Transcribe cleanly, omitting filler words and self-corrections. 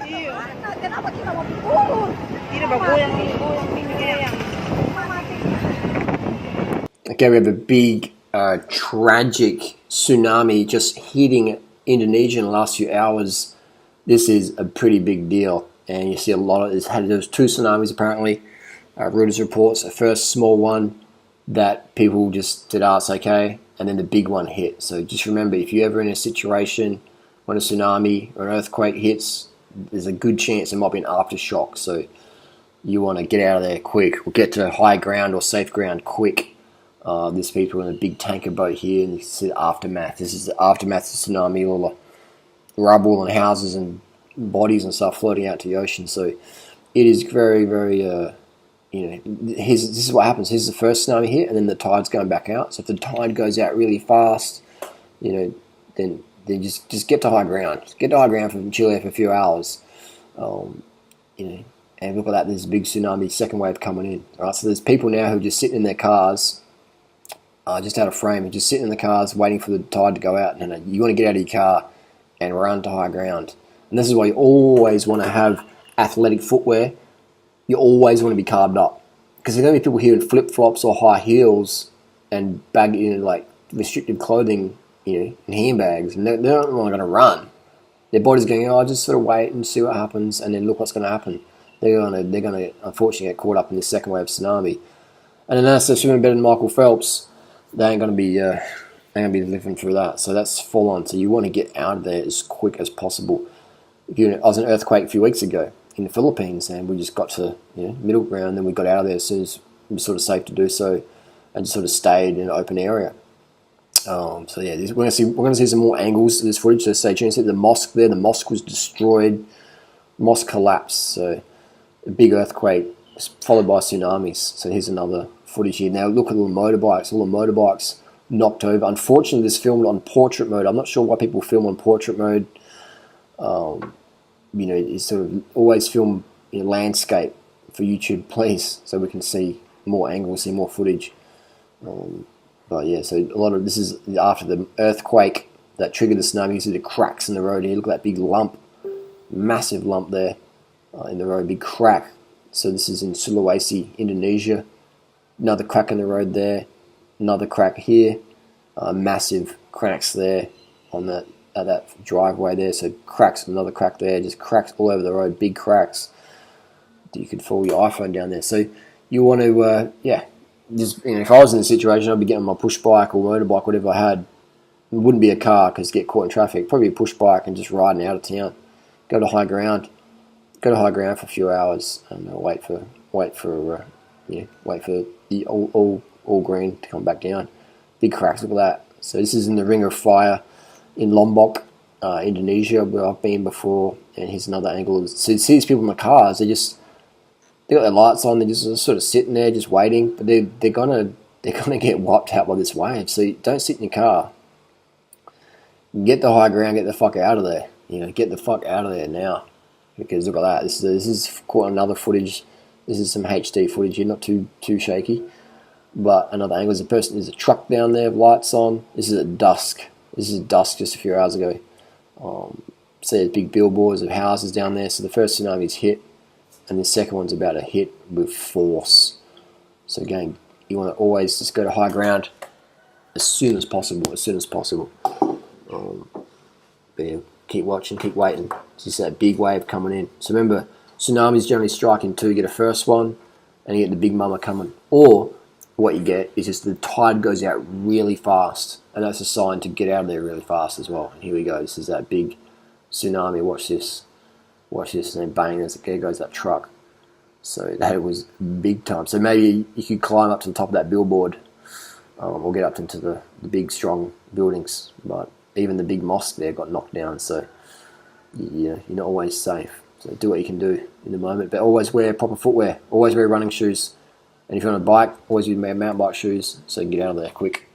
Iya. Mana? Kenapa kita mau turun? Ini goyang pinggirnya yang. Okay, we have a big tragic tsunami just hitting Indonesia in the last few hours. This is a pretty big deal, and you see a lot of this. There was 2 tsunamis apparently. Reuters reports a first small one that people just said, "Oh, it's okay," and then the big one hit. So just remember, if you're ever in a situation when a tsunami or an earthquake hits, there's a good chance there might be an aftershock. So you want to get out of there quick, or get to high ground or safe ground quick. There's people in a big tanker boat here, and you see the aftermath. This is the aftermath of the tsunami, all the rubble and houses and bodies and stuff floating out to the ocean. So it is very, very, this is what happens. Here's the first tsunami hit, and then the tide's going back out. So if the tide goes out really fast, then just get to high ground. Get to high ground from Chile for a few hours. And look at that, there's a big tsunami, second wave coming in. All right, so there's people now who are just sitting in their cars, just out of frame, and just sitting in the cars waiting for the tide to go out. And you want to get out of your car and run to high ground. And this is why you always want to have athletic footwear. You always want to be carbed up, because there's going to be people here in flip-flops or high heels and like restrictive clothing, in handbags, and they're not going to run. Their body's going, "Oh, just sort of wait and see what happens," and then look what's going to happen. They're going to unfortunately get caught up in this second wave tsunami. And unless they're swimming better than Michael Phelps, they ain't going to be living through that. So that's full on. So you want to get out of there as quick as possible. I was in an earthquake a few weeks ago in the Philippines, and we just got to middle ground, and we got out of there as soon as it was sort of safe to do so, and just sort of stayed in an open area. So yeah, we're going to see some more angles to this footage. So stay tuned. See the mosque there. The mosque was destroyed. Mosque collapsed. So a big earthquake followed by tsunamis. So here's another footage here. Now look at all the motorbikes. All the motorbikes knocked over. Unfortunately, this filmed on portrait mode. I'm not sure why people film on portrait mode. You sort of always film landscape for YouTube, please, so we can see more angles, see more footage. But yeah, so a lot of this is after the earthquake that triggered the tsunami. You see the cracks in the road here. Look at that big lump, massive lump there in the road, big crack. So this is in Sulawesi, Indonesia. Another crack in the road there, another crack here, massive cracks there on that driveway there. So cracks, another crack there, just cracks all over the road, big cracks. You could fall your iPhone down there. So you want to, just if I was in this situation, I'd be getting my push bike or motorbike, whatever I had. It wouldn't be a car because get caught in traffic. Probably a push bike and just riding out of town. Go to high ground for a few hours and wait for the all green to come back down. Big cracks, look at that. So this is in the Ring of Fire in Lombok, Indonesia, where I've been before. And here's another angle. So you see these people in the cars, they got their lights on, they're just sort of sitting there, just waiting. But they're gonna get wiped out by this wave. So don't sit in your car. Get the high ground, get the fuck out of there. Get the fuck out of there now. Because look at that. This is quite another footage. This is some HD footage here, not too shaky. But another angle is there's a truck down there with lights on. This is at dusk. This is dusk just a few hours ago. So there's big billboards of houses down there. So the first tsunami's hit, and the second one's about to hit with force. So again, you want to always just go to high ground as soon as possible. But yeah, keep watching, keep waiting. It's just that big wave coming in. So remember, tsunamis generally strike in 2. You get a first one, and you get the big mama coming. Or what you get is just the tide goes out really fast, and that's a sign to get out of there really fast as well. And here we go. This is that big tsunami. Watch this, and then bang, there goes that truck. So that was big time. So maybe you could climb up to the top of that billboard, or get up into the big strong buildings. But even the big mosque there got knocked down. So you're not always safe. So do what you can do in the moment, but always wear proper footwear. Always wear running shoes. And if you're on a bike, always use mountain bike shoes so you can get out of there quick.